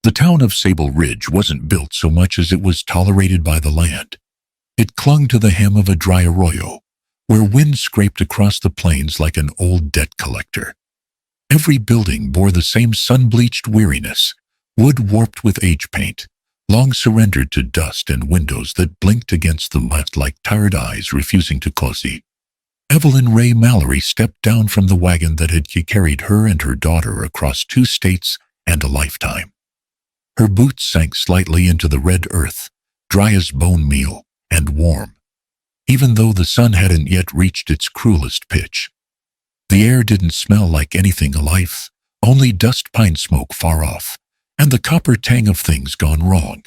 The town of Sable Ridge wasn't built so much as it was tolerated by the land. It clung to the hem of a dry arroyo, where wind scraped across the plains like an old debt collector. Every building bore the same sun-bleached weariness, wood warped with age paint, long surrendered to dust, and windows that blinked against the mud like tired eyes refusing to close. Evelyn Ray Mallory stepped down from the wagon that had carried her and her daughter across 2 states and a lifetime. Her boots sank slightly into the red earth, dry as bone meal, and warm, even though the sun hadn't yet reached its cruelest pitch. The air didn't smell like anything alive, only dust pine smoke far off, and the copper tang of things gone wrong.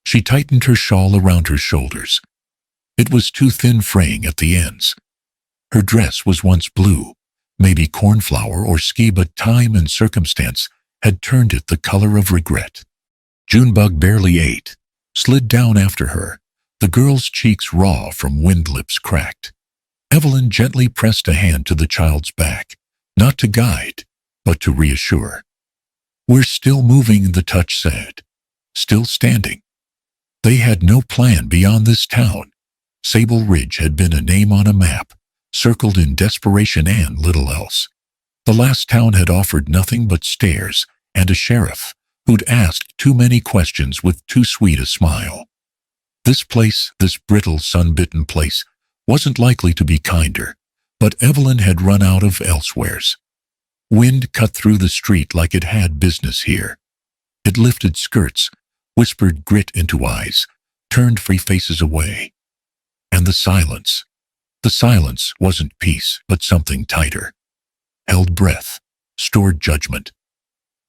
She tightened her shawl around her shoulders. It was too thin, fraying at the ends. Her dress was once blue, maybe cornflower or ski, but time and circumstance had turned it the color of regret. Junebug barely ate, slid down after her, the girl's cheeks raw from wind, lips cracked. Evelyn gently pressed a hand to the child's back, not to guide, but to reassure. "We're still moving," the touch said. "Still standing." They had no plan beyond this town. Sable Ridge had been a name on a map, circled in desperation and little else. The last town had offered nothing but stairs and a sheriff who'd asked too many questions with too sweet a smile. This place, this brittle, sun-bitten place, wasn't likely to be kinder, but Evelyn had run out of elsewheres. Wind cut through the street like it had business here. It lifted skirts, whispered grit into eyes, turned free faces away. And the silence wasn't peace, but something tighter. Held breath, stored judgment.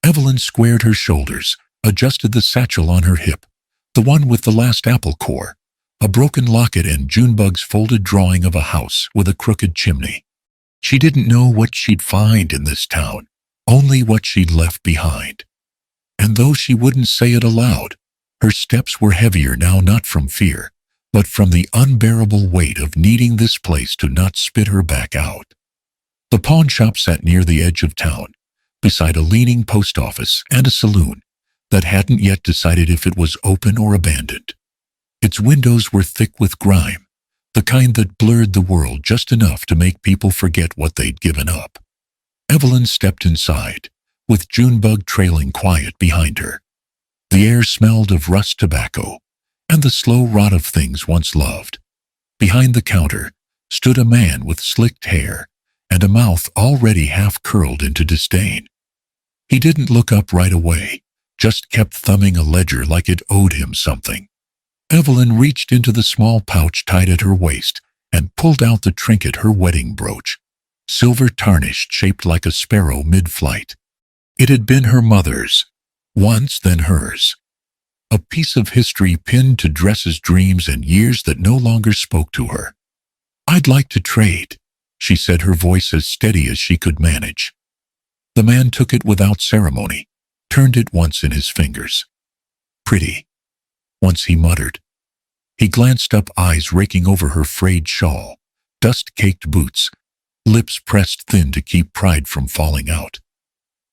Evelyn squared her shoulders, adjusted the satchel on her hip, the one with the last apple core, a broken locket, and Junebug's folded drawing of a house with a crooked chimney. She didn't know what she'd find in this town, only what she'd left behind. And though she wouldn't say it aloud, her steps were heavier now, not from fear, but from the unbearable weight of needing this place to not spit her back out. The pawn shop sat near the edge of town, beside a leaning post office and a saloon that hadn't yet decided if it was open or abandoned. Its windows were thick with grime, the kind that blurred the world just enough to make people forget what they'd given up. Evelyn stepped inside, with Junebug trailing quiet behind her. The air smelled of rust tobacco and the slow rot of things once loved. Behind the counter stood a man with slicked hair and a mouth already half curled into disdain. He didn't look up right away, just kept thumbing a ledger like it owed him something. Evelyn reached into the small pouch tied at her waist and pulled out the trinket, her wedding brooch, silver tarnished, shaped like a sparrow mid-flight. It had been her mother's, once, then hers. A piece of history pinned to dresses, dreams, and years that no longer spoke to her. "I'd like to trade," she said, her voice as steady as she could manage. The man took it without ceremony, turned it once in his fingers. "Pretty," once he muttered. He glanced up, eyes raking over her frayed shawl, dust-caked boots, lips pressed thin to keep pride from falling out.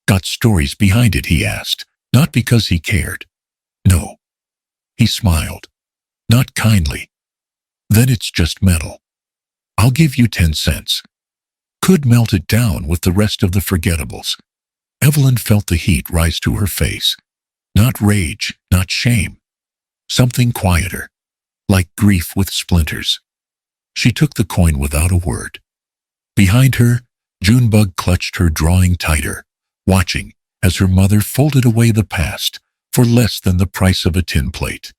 "Got stories behind it?" he asked, not because he cared. No. He smiled, not kindly. "Then it's just metal. I'll give you 10 cents. Could melt it down with the rest of the forgettables." Evelyn felt the heat rise to her face. Not rage, not shame. Something quieter, like grief with splinters. She took the coin without a word. Behind her, Junebug clutched her drawing tighter, watching as her mother folded away the past for less than the price of a tin plate.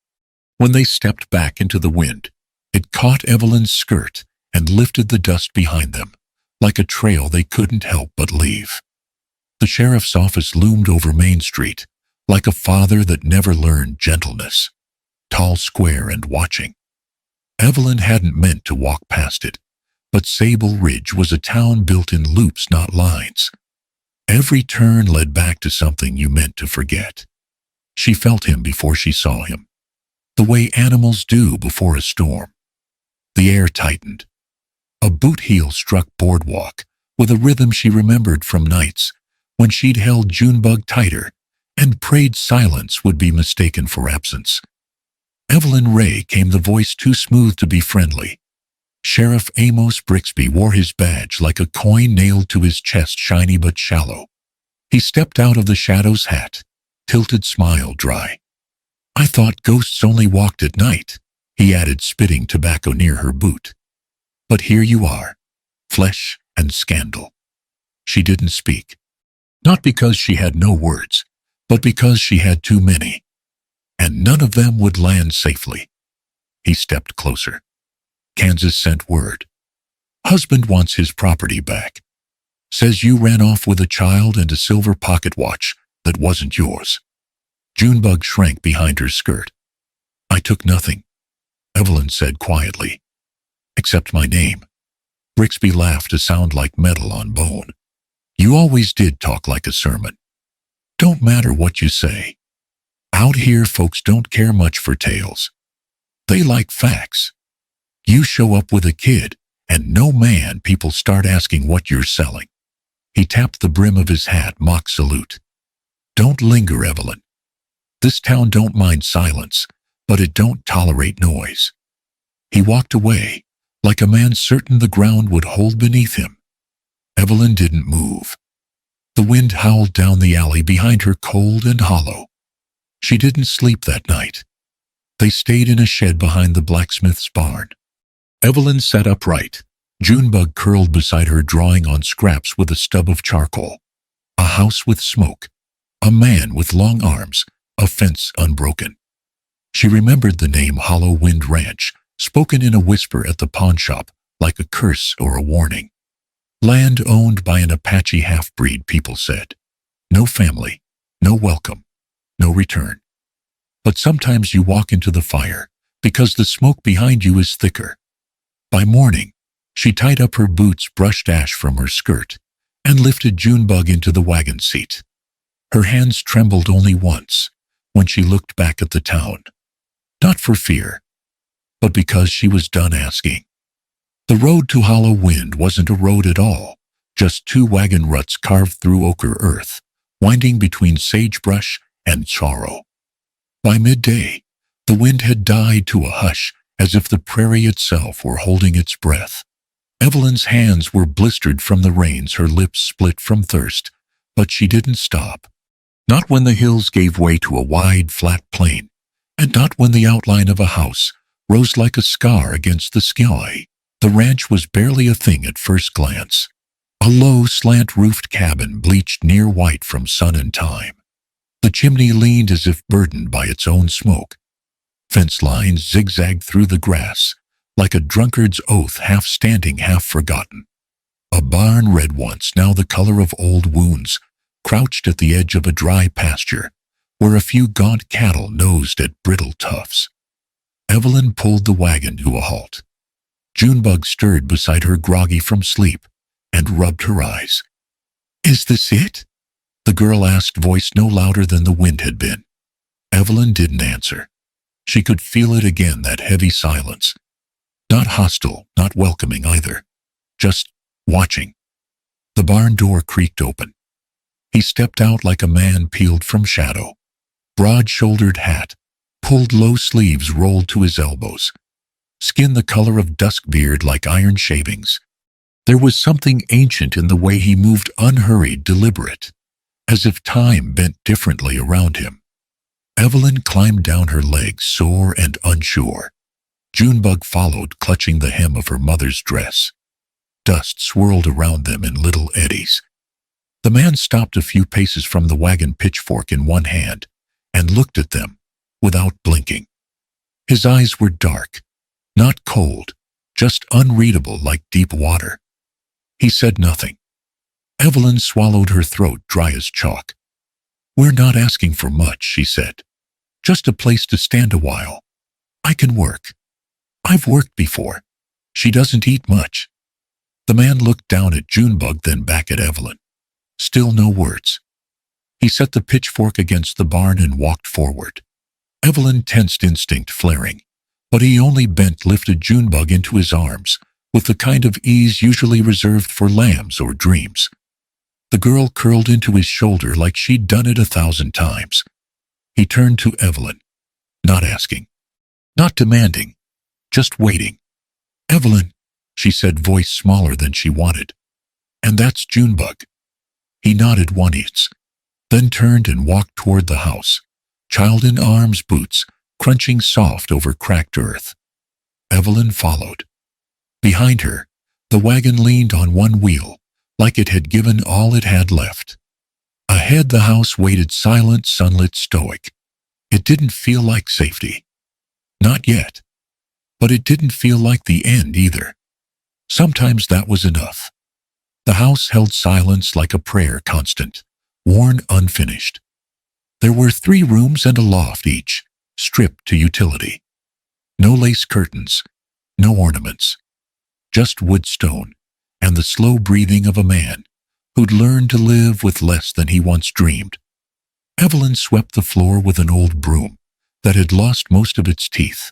When they stepped back into the wind, it caught Evelyn's skirt and lifted the dust behind them, like a trail they couldn't help but leave. The sheriff's office loomed over Main Street, like a father that never learned gentleness, tall, square, and watching. Evelyn hadn't meant to walk past it, but Sable Ridge was a town built in loops, not lines. Every turn led back to something you meant to forget. She felt him before she saw him, the way animals do before a storm. The air tightened. A boot heel struck boardwalk with a rhythm she remembered from nights when she'd held Junebug tighter and prayed silence would be mistaken for absence. Evelyn Ray came, the voice too smooth to be friendly. Sheriff Amos Bricsby wore his badge like a coin nailed to his chest, shiny but shallow. He stepped out of the shadow's hat, tilted smile dry. "I thought ghosts only walked at night," he added, spitting tobacco near her boot. "But here you are, flesh and scandal." She didn't speak. Not because she had no words, but because she had too many. And none of them would land safely. He stepped closer. "Kansas sent word. Husband wants his property back. Says you ran off with a child and a silver pocket watch that wasn't yours." Junebug shrank behind her skirt. "I took nothing," Evelyn said quietly, "except my name." Bricsby laughed to sound like metal on bone. "You always did talk like a sermon. Don't matter what you say. Out here folks don't care much for tales. They like facts. You show up with a kid, and no man, people start asking what you're selling." He tapped the brim of his hat, mock salute. "Don't linger, Evelyn. This town don't mind silence, but it don't tolerate noise." He walked away, like a man certain the ground would hold beneath him. Evelyn didn't move. The wind howled down the alley behind her, cold and hollow. She didn't sleep that night. They stayed in a shed behind the blacksmith's barn. Evelyn sat upright, Junebug curled beside her, drawing on scraps with a stub of charcoal. A house with smoke, a man with long arms, a fence unbroken. She remembered the name Hollow Wind Ranch, spoken in a whisper at the pawnshop, like a curse or a warning. Land owned by an Apache half-breed, people said. No family, no welcome, no return. But sometimes you walk into the fire, because the smoke behind you is thicker. By morning, she tied up her boots, brushed ash from her skirt, and lifted Junebug into the wagon seat. Her hands trembled only once, when she looked back at the town. Not for fear, but because she was done asking. The road to Hollow Wind wasn't a road at all, just two wagon ruts carved through ochre earth, winding between sagebrush and sorrow. By midday, the wind had died to a hush, as if the prairie itself were holding its breath. Evelyn's hands were blistered from the rains, her lips split from thirst, but she didn't stop. Not when the hills gave way to a wide, flat plain, and not when the outline of a house rose like a scar against the sky. The ranch was barely a thing at first glance. A low, slant-roofed cabin bleached near white from sun and time. The chimney leaned as if burdened by its own smoke. Fence lines zigzagged through the grass, like a drunkard's oath, half standing, half forgotten. A barn, red once, now the color of old wounds, crouched at the edge of a dry pasture, where a few gaunt cattle nosed at brittle tufts. Evelyn pulled the wagon to a halt. Junebug stirred beside her, groggy from sleep, and rubbed her eyes. "Is this it?" the girl asked, voice no louder than the wind had been. Evelyn didn't answer. She could feel it again, that heavy silence. Not hostile, not welcoming either. Just watching. The barn door creaked open. He stepped out like a man peeled from shadow. Broad-shouldered hat, pulled low sleeves rolled to his elbows. Skin the color of dusk, beard like iron shavings. There was something ancient in the way he moved, unhurried, deliberate, as if time bent differently around him. Evelyn climbed down her legs, sore and unsure. Junebug followed, clutching the hem of her mother's dress. Dust swirled around them in little eddies. The man stopped a few paces from the wagon, pitchfork in one hand, and looked at them, without blinking. His eyes were dark, not cold, just unreadable like deep water. He said nothing. Evelyn swallowed, her throat dry as chalk. "We're not asking for much," she said. "Just a place to stand a while. I can work. I've worked before. She doesn't eat much." The man looked down at Junebug, then back at Evelyn. Still no words. He set the pitchfork against the barn and walked forward. Evelyn tensed, instinct flaring, but he only bent, lifted Junebug into his arms, with the kind of ease usually reserved for lambs or dreams. The girl curled into his shoulder like she'd done it 1,000 times. He turned to Evelyn, not asking, not demanding, just waiting. "Evelyn," she said, voice smaller than she wanted. "And that's Junebug." He nodded once, then turned and walked toward the house, child in arms, boots crunching soft over cracked earth. Evelyn followed. Behind her, the wagon leaned on one wheel, like it had given all it had left. Ahead, the house waited, silent, sunlit, stoic. It didn't feel like safety. Not yet. But it didn't feel like the end either. Sometimes that was enough. The house held silence like a prayer, constant, worn, unfinished. There were 3 rooms and a loft each, stripped to utility. No lace curtains, no ornaments. Just wood, stone, and the slow breathing of a man who'd learned to live with less than he once dreamed. Evelyn swept the floor with an old broom that had lost most of its teeth.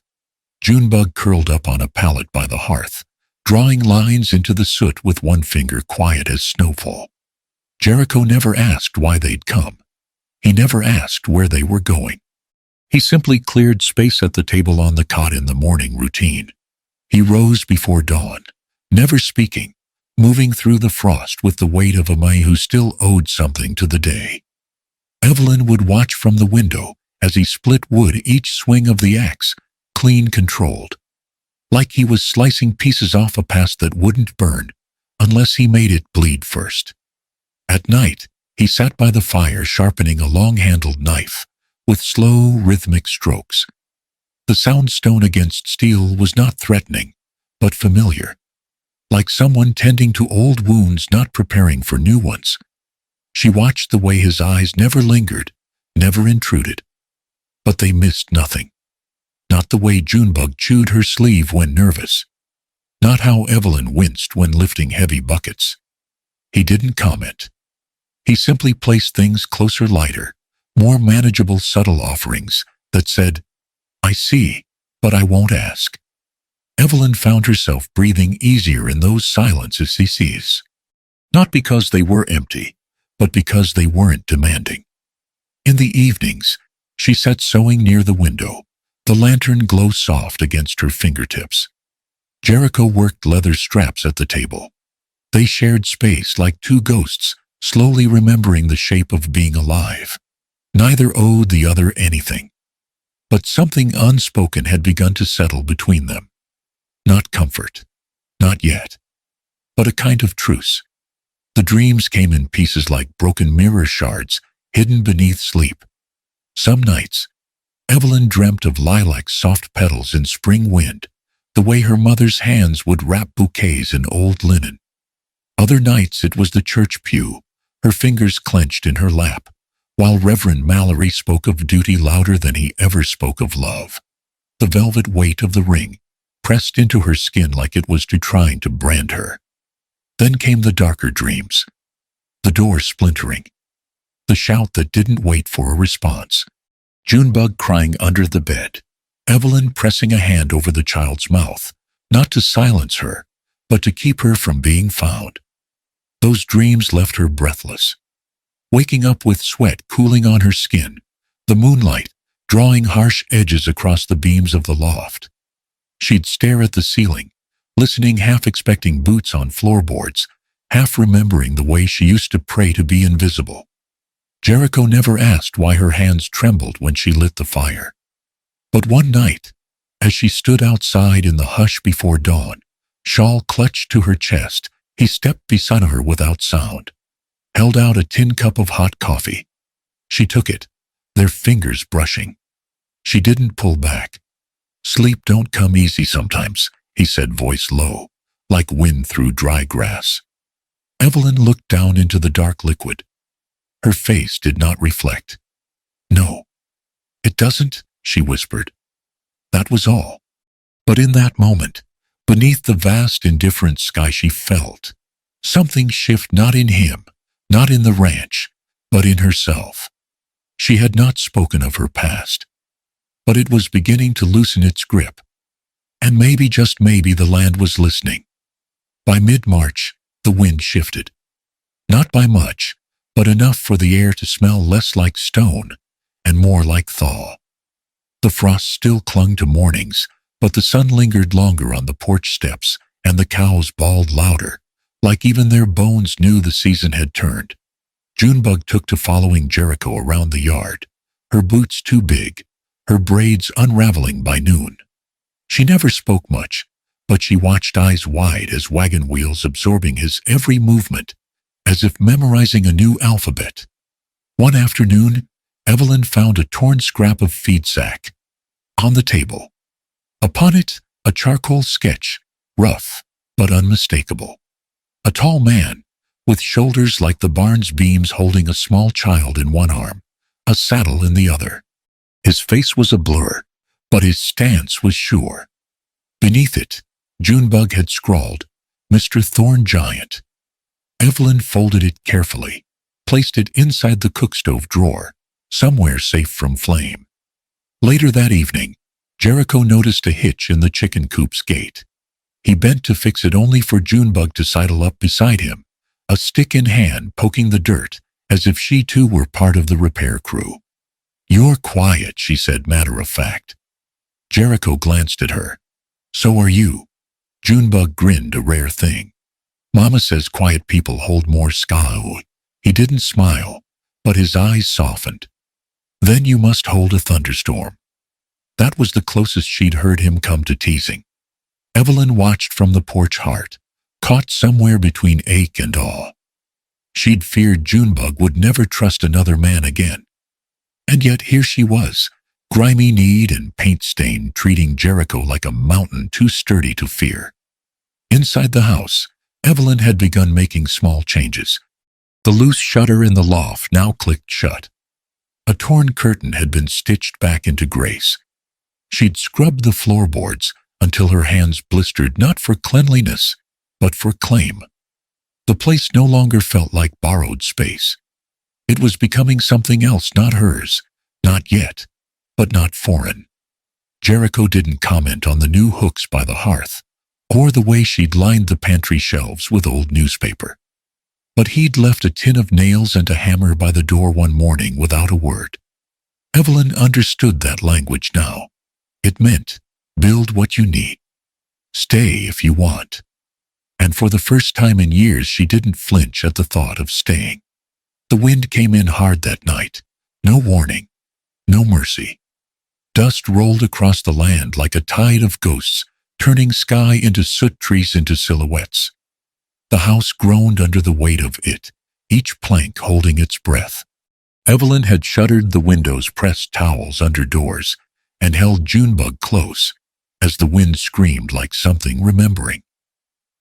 Junebug curled up on a pallet by the hearth, drawing lines into the soot with one finger, quiet as snowfall. Jericho never asked why they'd come. He never asked where they were going. He simply cleared space at the table on the cot in the morning routine. He rose before dawn, never speaking, moving through the frost with the weight of a man who still owed something to the day. Evelyn would watch from the window as he split wood, each swing of the axe clean, controlled, like he was slicing pieces off a past that wouldn't burn unless he made it bleed first. At night, he sat by the fire sharpening a long-handled knife with slow, rhythmic strokes. The sound, stone against steel, was not threatening, but familiar, like someone tending to old wounds, not preparing for new ones. She watched the way his eyes never lingered, never intruded. But they missed nothing. Not the way Junebug chewed her sleeve when nervous. Not how Evelyn winced when lifting heavy buckets. He didn't comment. He simply placed things closer, lighter, more manageable, subtle offerings that said, "I see, but I won't ask." Evelyn found herself breathing easier in those silences he sees. Not because they were empty, but because they weren't demanding. In the evenings, she sat sewing near the window, the lantern glow soft against her fingertips. Jericho worked leather straps at the table. They shared space like 2 ghosts, slowly remembering the shape of being alive. Neither owed the other anything. But something unspoken had begun to settle between them. Not comfort, not yet, but a kind of truce. The dreams came in pieces like broken mirror shards hidden beneath sleep. Some nights, Evelyn dreamt of lilac soft petals in spring wind, the way her mother's hands would wrap bouquets in old linen. Other nights it was the church pew, her fingers clenched in her lap, while Reverend Mallory spoke of duty louder than he ever spoke of love. The velvet weight of the ring pressed into her skin like it was trying to brand her. Then came the darker dreams, the door splintering, the shout that didn't wait for a response, Junebug crying under the bed, Evelyn pressing a hand over the child's mouth, not to silence her, but to keep her from being found. Those dreams left her breathless, waking up with sweat cooling on her skin, the moonlight drawing harsh edges across the beams of the loft. She'd stare at the ceiling, listening, half expecting boots on floorboards, half remembering the way she used to pray to be invisible. Jericho never asked why her hands trembled when she lit the fire. But one night, as she stood outside in the hush before dawn, shawl clutched to her chest, he stepped beside her without sound, held out a tin cup of hot coffee. She took it, their fingers brushing. She didn't pull back. "Sleep don't come easy sometimes," he said, voice low, like wind through dry grass. Evelyn looked down into the dark liquid. Her face did not reflect. "No, it doesn't," she whispered. That was all. But in that moment, beneath the vast, indifferent sky, she felt something shift, not in him, not in the ranch, but in herself. She had not spoken of her past, but it was beginning to loosen its grip. And maybe, just maybe, the land was listening. By mid-March, the wind shifted. Not by much, but enough for the air to smell less like stone and more like thaw. The frost still clung to mornings, but the sun lingered longer on the porch steps, and the cows bawled louder, like even their bones knew the season had turned. Junebug took to following Jericho around the yard, her boots too big, her braids unraveling by noon. She never spoke much, but she watched eyes wide as wagon wheels absorbing his every movement, as if memorizing a new alphabet. One afternoon, Evelyn found a torn scrap of feed sack on the table. Upon it, a charcoal sketch, rough but unmistakable. A tall man, with shoulders like the barn's beams, holding a small child in one arm, a saddle in the other. His face was a blur, but his stance was sure. Beneath it, Junebug had scrawled, "Mr. Thorne Giant." Evelyn folded it carefully, placed it inside the cookstove drawer, somewhere safe from flame. Later that evening, Jericho noticed a hitch in the chicken coop's gate. He bent to fix it only for Junebug to sidle up beside him, a stick in hand, poking the dirt, as if she too were part of the repair crew. "You're quiet," she said, matter of fact. Jericho glanced at her. "So are you." Junebug grinned, a rare thing. "Mama says quiet people hold more ska." He didn't smile, but his eyes softened. "Then you must hold a thunderstorm." That was the closest she'd heard him come to teasing. Evelyn watched from the porch heart, caught somewhere between ache and awe. She'd feared Junebug would never trust another man again. And yet here she was, grimy-kneed and paint-stained, treating Jericho like a mountain too sturdy to fear. Inside the house, Evelyn had begun making small changes. The loose shutter in the loft now clicked shut. A torn curtain had been stitched back into grace. She'd scrubbed the floorboards until her hands blistered, not for cleanliness, but for claim. The place no longer felt like borrowed space. It was becoming something else, not hers, not yet, but not foreign. Jericho didn't comment on the new hooks by the hearth, or the way she'd lined the pantry shelves with old newspaper. But he'd left a tin of nails and a hammer by the door one morning without a word. Evelyn understood that language now. It meant, build what you need. Stay if you want. And for the first time in years, she didn't flinch at the thought of staying. The wind came in hard that night. No warning. No mercy. Dust rolled across the land like a tide of ghosts, turning sky into soot, trees into silhouettes. The house groaned under the weight of it, each plank holding its breath. Evelyn had shuttered the windows, pressed towels under doors, and held Junebug close as the wind screamed like something remembering.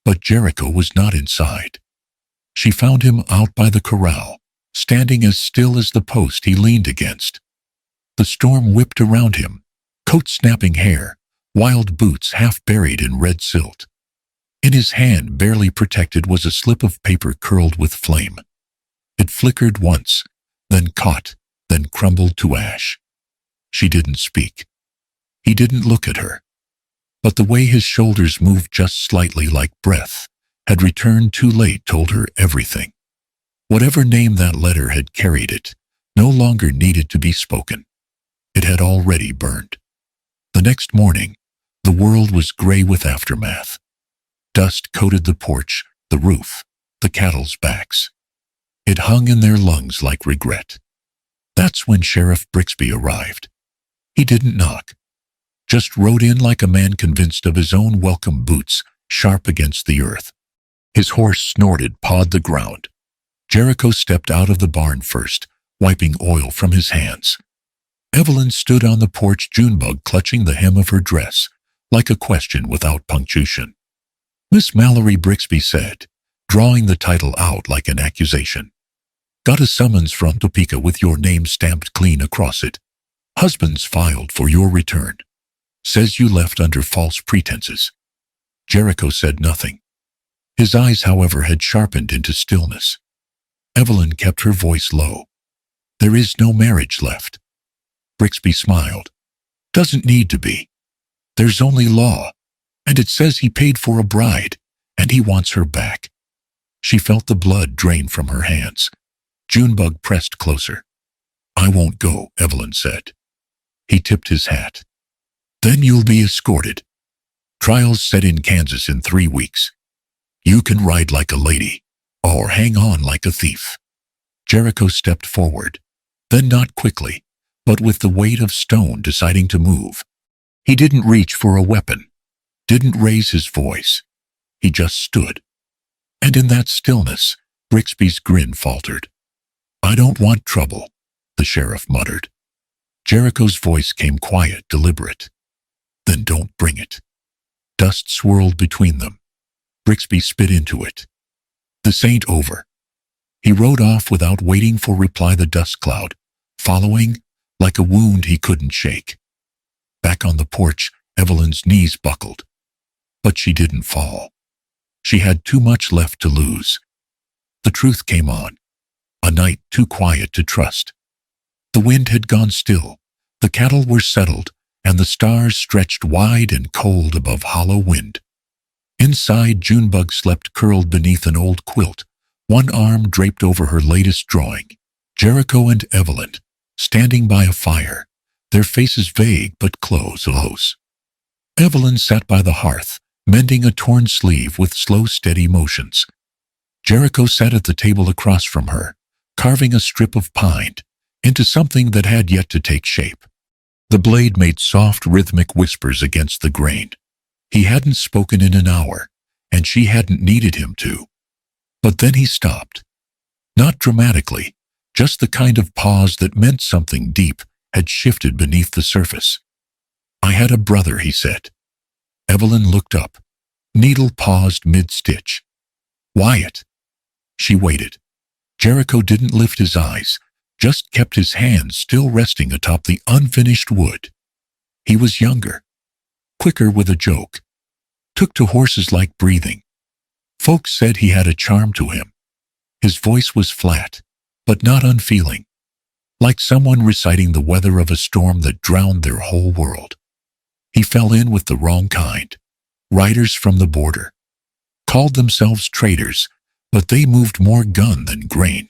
But Jericho was not inside. She found him out by the corral, standing as still as the post he leaned against. The storm whipped around him, coat-snapping hair, wild boots half buried in red silt. In his hand, barely protected, was a slip of paper curled with flame. It flickered once, then caught, then crumbled to ash. She didn't speak. He didn't look at her. But the way his shoulders moved just slightly like breath, had returned too late, told her everything. Whatever name that letter had carried, it no longer needed to be spoken. It had already burned. The next morning, the world was gray with aftermath. Dust coated the porch, the roof, the cattle's backs. It hung in their lungs like regret. That's when Sheriff Bricsby arrived. He didn't knock, just rode in like a man convinced of his own welcome, boots sharp against the earth. His horse snorted, pawed the ground. Jericho stepped out of the barn first, wiping oil from his hands. Evelyn stood on the porch, Junebug clutching the hem of her dress, like a question without punctuation. "Miss Mallory," Bricsby said, drawing the title out like an accusation. "Got a summons from Topeka with your name stamped clean across it. Husband's filed for your return. Says you left under false pretenses." Jericho said nothing. His eyes, however, had sharpened into stillness. Evelyn kept her voice low. "There is no marriage left." Bricsby smiled. "Doesn't need to be. There's only law, and it says he paid for a bride, and he wants her back." She felt the blood drain from her hands. Junebug pressed closer. "I won't go," Evelyn said. He tipped his hat. "Then you'll be escorted. Trials set in Kansas in 3 weeks. You can ride like a lady, or hang on like a thief." Jericho stepped forward, then not quickly, but with the weight of stone, deciding to move. He didn't reach for a weapon, didn't raise his voice. He just stood. And in that stillness, Bricsby's grin faltered. "I don't want trouble," the sheriff muttered. Jericho's voice came quiet, deliberate. "Then don't bring it." Dust swirled between them. Bricsby spit into it. "This ain't over." He rode off without waiting for reply, the dust cloud following like a wound he couldn't shake. Back on the porch, Evelyn's knees buckled. But she didn't fall. She had too much left to lose. The truth came on. A night too quiet to trust. The wind had gone still, the cattle were settled, and the stars stretched wide and cold above hollow wind. Inside, Junebug slept curled beneath an old quilt, one arm draped over her latest drawing. Jericho and Evelyn, standing by a fire, their faces vague but close. Evelyn sat by the hearth, mending a torn sleeve with slow, steady motions. Jericho sat at the table across from her, carving a strip of pine into something that had yet to take shape. The blade made soft, rhythmic whispers against the grain. He hadn't spoken in an hour, and she hadn't needed him to. But then he stopped. Not dramatically, just the kind of pause that meant something deep had shifted beneath the surface. "I had a brother," he said. Evelyn looked up. Needle paused mid-stitch. "Wyatt." She waited. Jericho didn't lift his eyes, just kept his hands still resting atop the unfinished wood. He was younger, quicker with a joke, took to horses like breathing. Folks said he had a charm to him. His voice was flat, but not unfeeling, like someone reciting the weather of a storm that drowned their whole world. He fell in with the wrong kind, riders from the border. Called themselves traders, but they moved more gun than grain.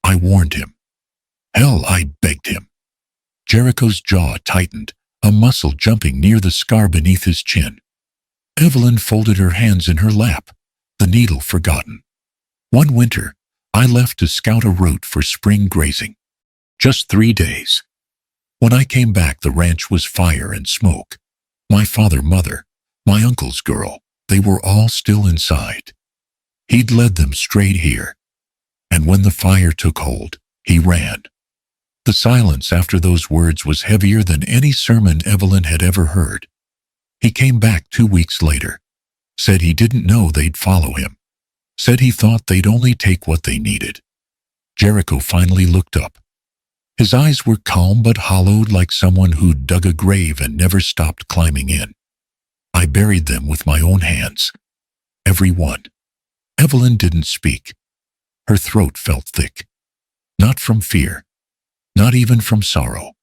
I warned him. Hell, I begged him. Jericho's jaw tightened, a muscle jumping near the scar beneath his chin. Evelyn folded her hands in her lap, the needle forgotten. One winter, I left to scout a route for spring grazing. Just 3 days. When I came back, the ranch was fire and smoke. My father, mother, my uncle's girl, they were all still inside. He'd led them straight here. And when the fire took hold, he ran. The silence after those words was heavier than any sermon Evelyn had ever heard. He came back 2 weeks later, said he didn't know they'd follow him, said he thought they'd only take what they needed. Jericho finally looked up. His eyes were calm but hollowed, like someone who'd dug a grave and never stopped climbing in. I buried them with my own hands. Every one. Evelyn didn't speak. Her throat felt thick. Not from fear, not even from sorrow,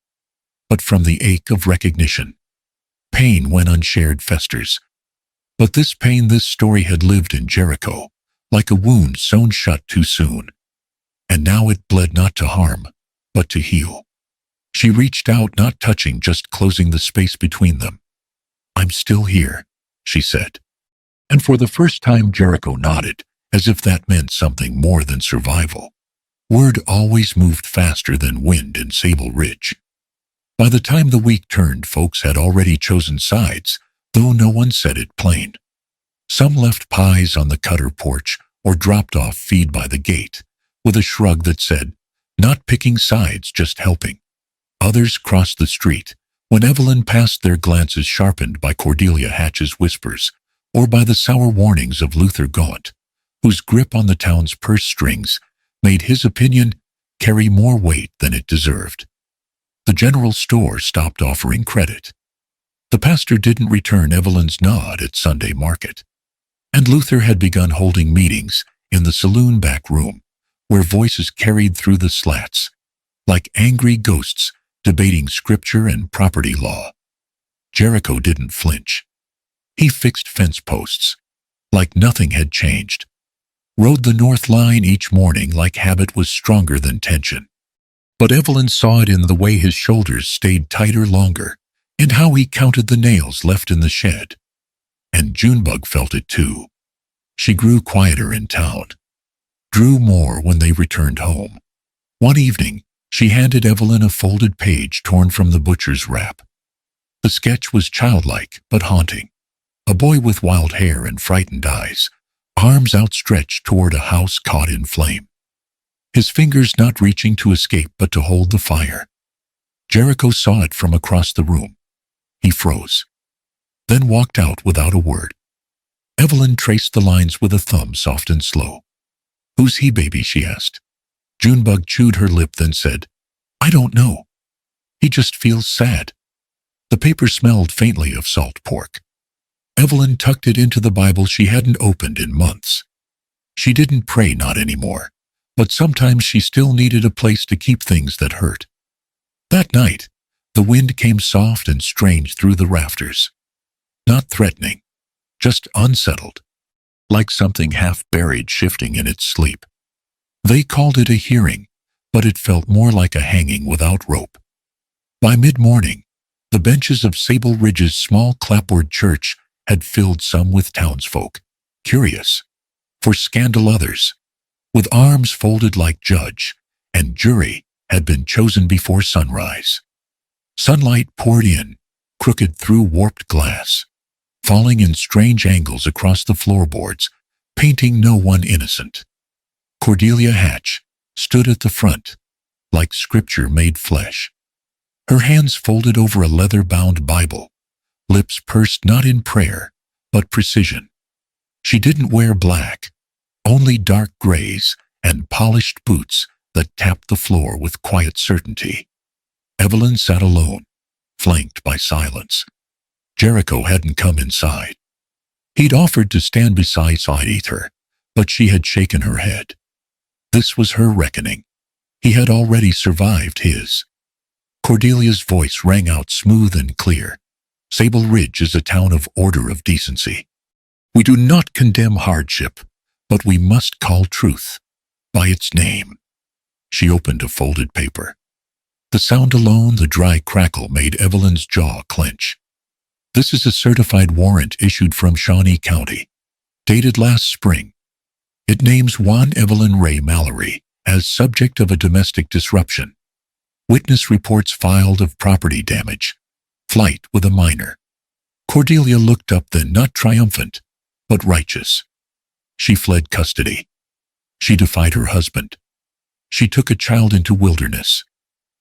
but from the ache of recognition. Pain, when unshared, festers. But this pain, this story had lived in Jericho, like a wound sewn shut too soon. And now it bled not to harm, but to heal. She reached out, not touching, just closing the space between them. I'm still here, she said. And for the first time, Jericho nodded, as if that meant something more than survival. Word always moved faster than wind in Sable Ridge. By the time the week turned, folks had already chosen sides, though no one said it plain. Some left pies on the Cutter porch or dropped off feed by the gate, with a shrug that said, not picking sides, just helping. Others crossed the street, when Evelyn passed, their glances sharpened by Cordelia Hatch's whispers or by the sour warnings of Luther Gaunt, whose grip on the town's purse strings made his opinion carry more weight than it deserved. The general store stopped offering credit. The pastor didn't return Evelyn's nod at Sunday market. And Luther had begun holding meetings in the saloon back room, where voices carried through the slats, like angry ghosts debating scripture and property law. Jericho didn't flinch. He fixed fence posts, like nothing had changed. rode the north line each morning like habit was stronger than tension. But Evelyn saw it in the way his shoulders stayed tighter longer, and how he counted the nails left in the shed. And Junebug felt it too. She grew quieter in town, drew more when they returned home. One evening, she handed Evelyn a folded page torn from the butcher's wrap. The sketch was childlike but haunting. A boy with wild hair and frightened eyes, arms outstretched toward a house caught in flame. His fingers not reaching to escape but to hold the fire. Jericho saw it from across the room. He froze, then walked out without a word. Evelyn traced the lines with a thumb soft and slow. "Who's he, baby?" she asked. Junebug chewed her lip, then said, "I don't know. He just feels sad." The paper smelled faintly of salt pork. Evelyn tucked it into the Bible she hadn't opened in months. She didn't pray, not anymore, but sometimes she still needed a place to keep things that hurt. That night, the wind came soft and strange through the rafters. Not threatening, just unsettled, like something half-buried shifting in its sleep. They called it a hearing, but it felt more like a hanging without rope. By mid-morning, the benches of Sable Ridge's small clapboard church had filled some with townsfolk, curious, for scandal others, with arms folded like judge and jury, had been chosen before sunrise. Sunlight poured in, crooked through warped glass, falling in strange angles across the floorboards, painting no one innocent. Cordelia Hatch stood at the front, like scripture made flesh. Her hands folded over a leather-bound Bible, lips pursed not in prayer, but precision. She didn't wear black, only dark grays and polished boots that tapped the floor with quiet certainty. Evelyn sat alone, flanked by silence. Jericho hadn't come inside. He'd offered to stand beside her, but she had shaken her head. This was her reckoning. He had already survived his. Cordelia's voice rang out smooth and clear. "Sable Ridge is a town of order, of decency. We do not condemn hardship, but we must call truth by its name." She opened a folded paper. The sound alone, the dry crackle, made Evelyn's jaw clench. "This is a certified warrant issued from Shawnee County, dated last spring. It names one Evelyn Ray Mallory as subject of a domestic disruption. Witness reports filed of property damage. Flight with a minor." Cordelia looked up then, not triumphant, but righteous. She fled custody. She defied her husband. She took a child into wilderness,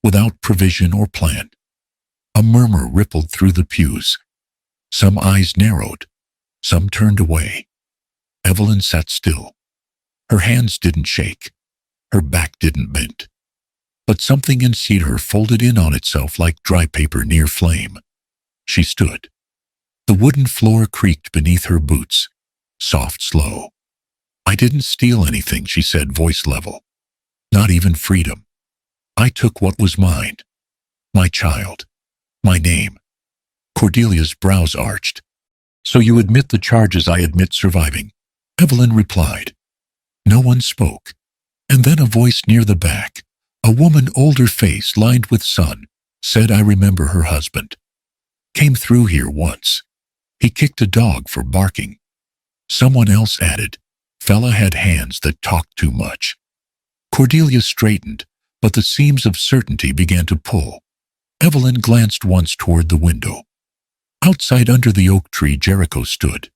without provision or plan. A murmur rippled through the pews. Some eyes narrowed, some turned away. Evelyn sat still. Her hands didn't shake. Her back didn't bend. But something inside her folded in on itself like dry paper near flame. She stood. The wooden floor creaked beneath her boots, soft, slow. "I didn't steal anything," she said, voice level. "Not even freedom. I took what was mine. My child. My name." Cordelia's brows arched. "So you admit the charges?" "I admit surviving," Evelyn replied. No one spoke. And then a voice near the back, a woman, older face lined with sun, said, "I remember her husband. Came through here once. He kicked a dog for barking." Someone else added, "Fella had hands that talked too much." Cordelia straightened, but the seams of certainty began to pull. Evelyn glanced once toward the window. Outside under the oak tree, Jericho stood,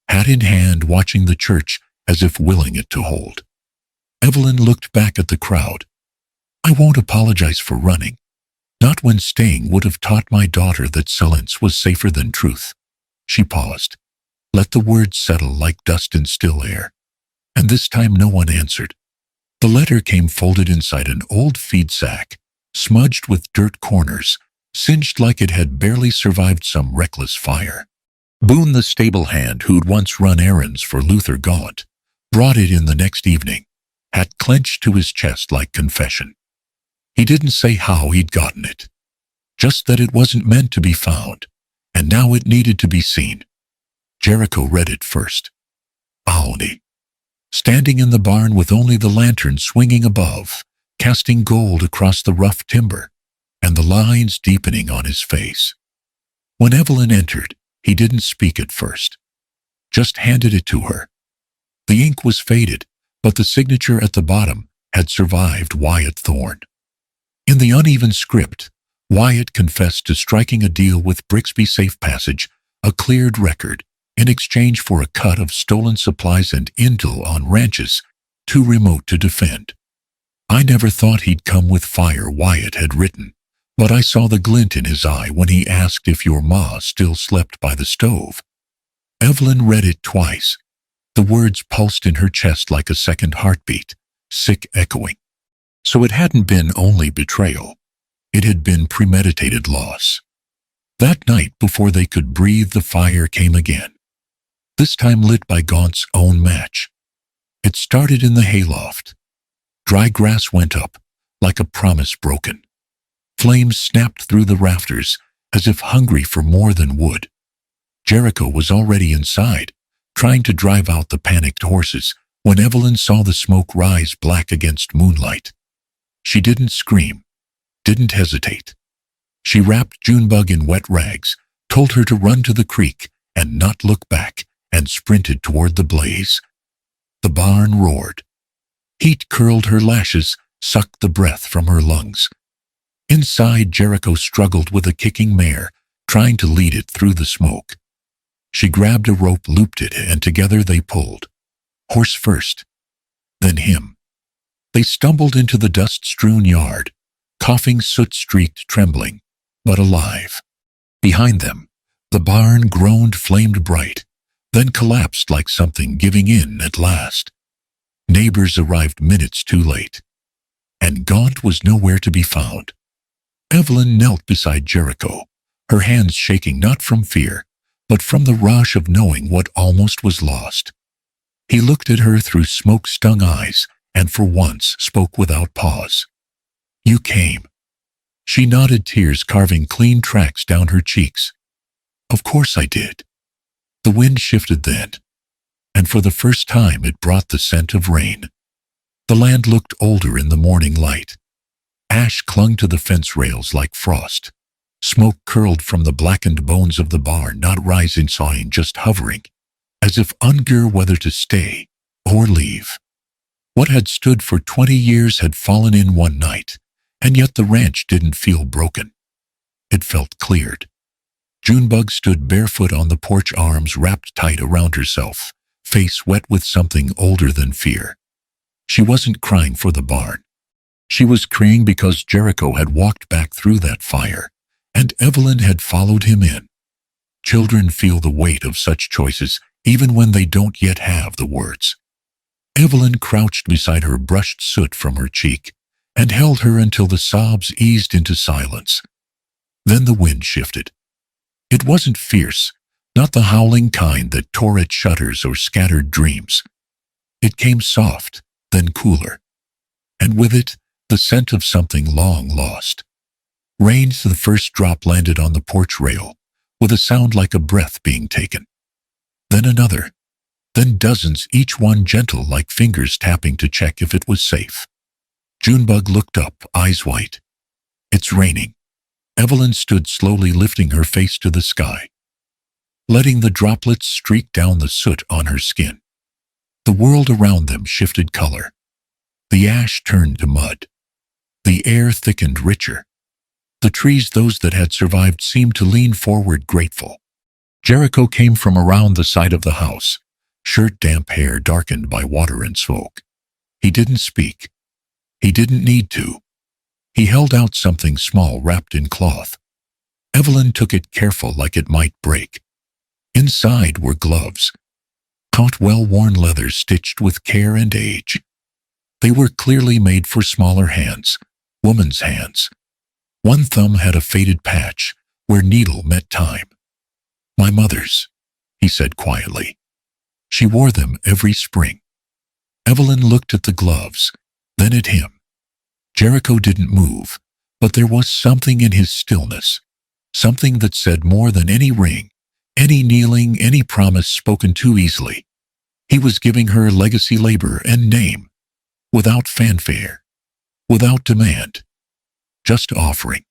hat in hand, watching the church as if willing it to hold. Evelyn looked back at the crowd. "I won't apologize for running. Not when staying would have taught my daughter that silence was safer than truth." She paused, let the words settle like dust in still air. And this time no one answered. The letter came folded inside an old feed sack, smudged with dirt corners, singed like it had barely survived some reckless fire. Boone, the stable hand who'd once run errands for Luther Gaunt, brought it in the next evening, hat clenched to his chest like confession. He didn't say how he'd gotten it, just that it wasn't meant to be found, and now it needed to be seen. Jericho read it first. "Aoni. standing in the barn with only the lantern swinging above, casting gold across the rough timber, and the lines deepening on his face. When Evelyn entered, he didn't speak at first, just handed it to her. The ink was faded, but the signature at the bottom had survived Wyatt Thorne. In the uneven script, Wyatt confessed to striking a deal with Bricsby Safe Passage, a cleared record, in exchange for a cut of stolen supplies and intel on ranches too remote to defend. I never thought he'd come with fire, Wyatt had written, but I saw the glint in his eye when he asked if your ma still slept by the stove. Evelyn read it twice. The words pulsed in her chest like a second heartbeat, sick echoing. So it hadn't been only betrayal. It had been premeditated loss. That night, before they could breathe, the fire came again, this time lit by Gaunt's own match. It started in the hayloft. Dry grass went up, like a promise broken. Flames snapped through the rafters, as if hungry for more than wood. Jericho was already inside, trying to drive out the panicked horses, when Evelyn saw the smoke rise black against moonlight. She didn't scream, didn't hesitate. She wrapped Junebug in wet rags, told her to run to the creek and not look back, and sprinted toward the blaze. The barn roared. Heat curled her lashes, sucked the breath from her lungs. Inside, Jericho struggled with a kicking mare, trying to lead it through the smoke. She grabbed a rope, looped it, and together they pulled. Horse first, then him. They stumbled into the dust-strewn yard, coughing, soot-streaked, trembling, but alive. Behind them, the barn groaned, flamed bright, then collapsed like something giving in at last. Neighbors arrived minutes too late, and Gaunt was nowhere to be found. Evelyn knelt beside Jericho, her hands shaking not from fear, but from the rush of knowing what almost was lost. He looked at her through smoke-stung eyes, and for once spoke without pause. "You came." She nodded, tears carving clean tracks down her cheeks. "Of course I did." The wind shifted then, and for the first time it brought the scent of rain. The land looked older in the morning light. Ash clung to the fence rails like frost. Smoke curled from the blackened bones of the barn, not rising, sawing, just hovering, as if unsure whether to stay or leave. What had stood for 20 years had fallen in one night, and yet the ranch didn't feel broken. It felt cleared. Junebug stood barefoot on the porch, arms wrapped tight around herself, face wet with something older than fear. She wasn't crying for the barn. She was crying because Jericho had walked back through that fire, and Evelyn had followed him in. Children feel the weight of such choices, even when they don't yet have the words. Evelyn crouched beside her, brushed soot from her cheek, and held her until the sobs eased into silence. Then the wind shifted. It wasn't fierce, not the howling kind that tore at shutters or scattered dreams. It came soft, then cooler, and with it, the scent of something long lost. Rain's the first drop landed on the porch rail, with a sound like a breath being taken. Then another, then dozens, each one gentle like fingers tapping to check if it was safe. Junebug looked up, eyes white. "It's raining." Evelyn stood slowly, lifting her face to the sky, letting the droplets streak down the soot on her skin. The world around them shifted color. The ash turned to mud. The air thickened, richer. The trees, those that had survived, seemed to lean forward, grateful. Jericho came from around the side of the house, shirt damp, hair darkened by water and smoke. He didn't speak. He didn't need to. He held out something small wrapped in cloth. Evelyn took it, careful, like it might break. Inside were gloves, taut, well-worn leather stitched with care and age. They were clearly made for smaller hands, woman's hands. One thumb had a faded patch where needle met time. "My mother's," he said quietly. "She wore them every spring." Evelyn looked at the gloves, then at him. Jericho didn't move, but there was something in his stillness, something that said more than any ring, any kneeling, any promise spoken too easily. He was giving her legacy labor and name, without fanfare, without demand, just offering.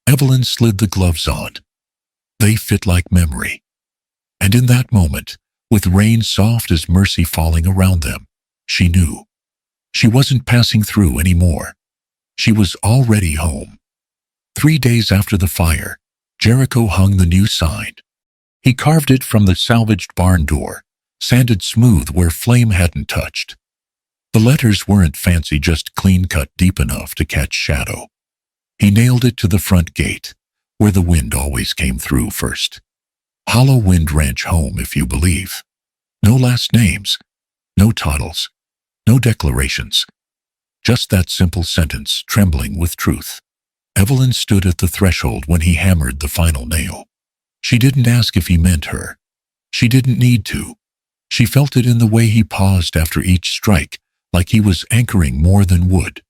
Evelyn slid the gloves on. They fit like memory. And in that moment, with rain soft as mercy falling around them, she knew. She wasn't passing through anymore. She was already home. 3 days after the fire, Jericho hung the new sign. He carved it from the salvaged barn door, sanded smooth where flame hadn't touched. The letters weren't fancy, just clean-cut deep enough to catch shadow. He nailed it to the front gate, where the wind always came through first. Hollow Wind Ranch Home, if you believe. No last names, no titles, no declarations. Just that simple sentence, trembling with truth. Evelyn stood at the threshold when he hammered the final nail. She didn't ask if he meant her. She didn't need to. She felt it in the way he paused after each strike, like he was anchoring more than wood.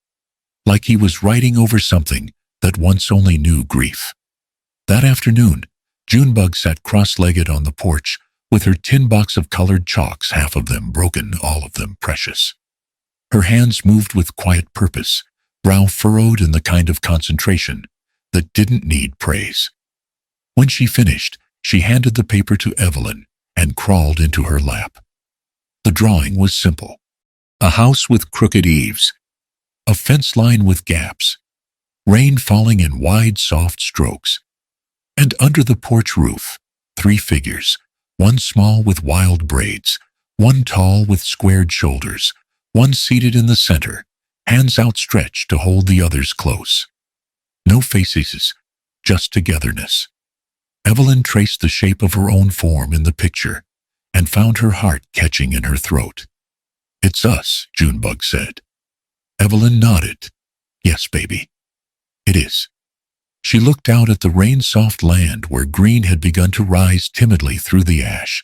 Like he was writing over something that once only knew grief. That afternoon, Junebug sat cross-legged on the porch with her tin box of colored chalks, half of them broken, all of them precious. Her hands moved with quiet purpose, brow furrowed in the kind of concentration that didn't need praise. When she finished, she handed the paper to Evelyn and crawled into her lap. The drawing was simple. A house with crooked eaves, a fence line with gaps, rain falling in wide, soft strokes. And under the porch roof, 3 figures, one small with wild braids, one tall with squared shoulders, one seated in the center, hands outstretched to hold the others close. No faces, just togetherness. Evelyn traced the shape of her own form in the picture and found her heart catching in her throat. "It's us," Junebug said. Evelyn nodded. "Yes, baby. It is." She looked out at the rain-soft land where green had begun to rise timidly through the ash,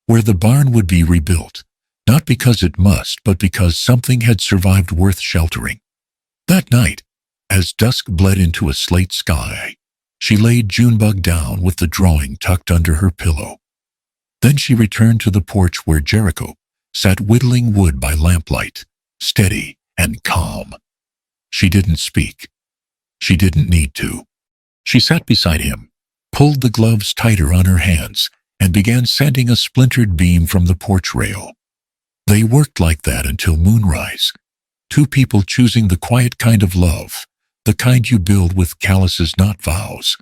where the barn would be rebuilt, not because it must, but because something had survived worth sheltering. That night, as dusk bled into a slate sky, she laid Junebug down with the drawing tucked under her pillow. Then she returned to the porch where Jericho sat whittling wood by lamplight, steady and calm. She didn't speak. She didn't need to. She sat beside him, pulled the gloves tighter on her hands, and began sanding a splintered beam from the porch rail. They worked like that until moonrise, 2 people choosing the quiet kind of love, the kind you build with calluses, not vows.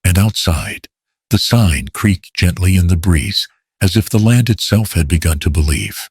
And outside, the sign creaked gently in the breeze, as if the land itself had begun to believe.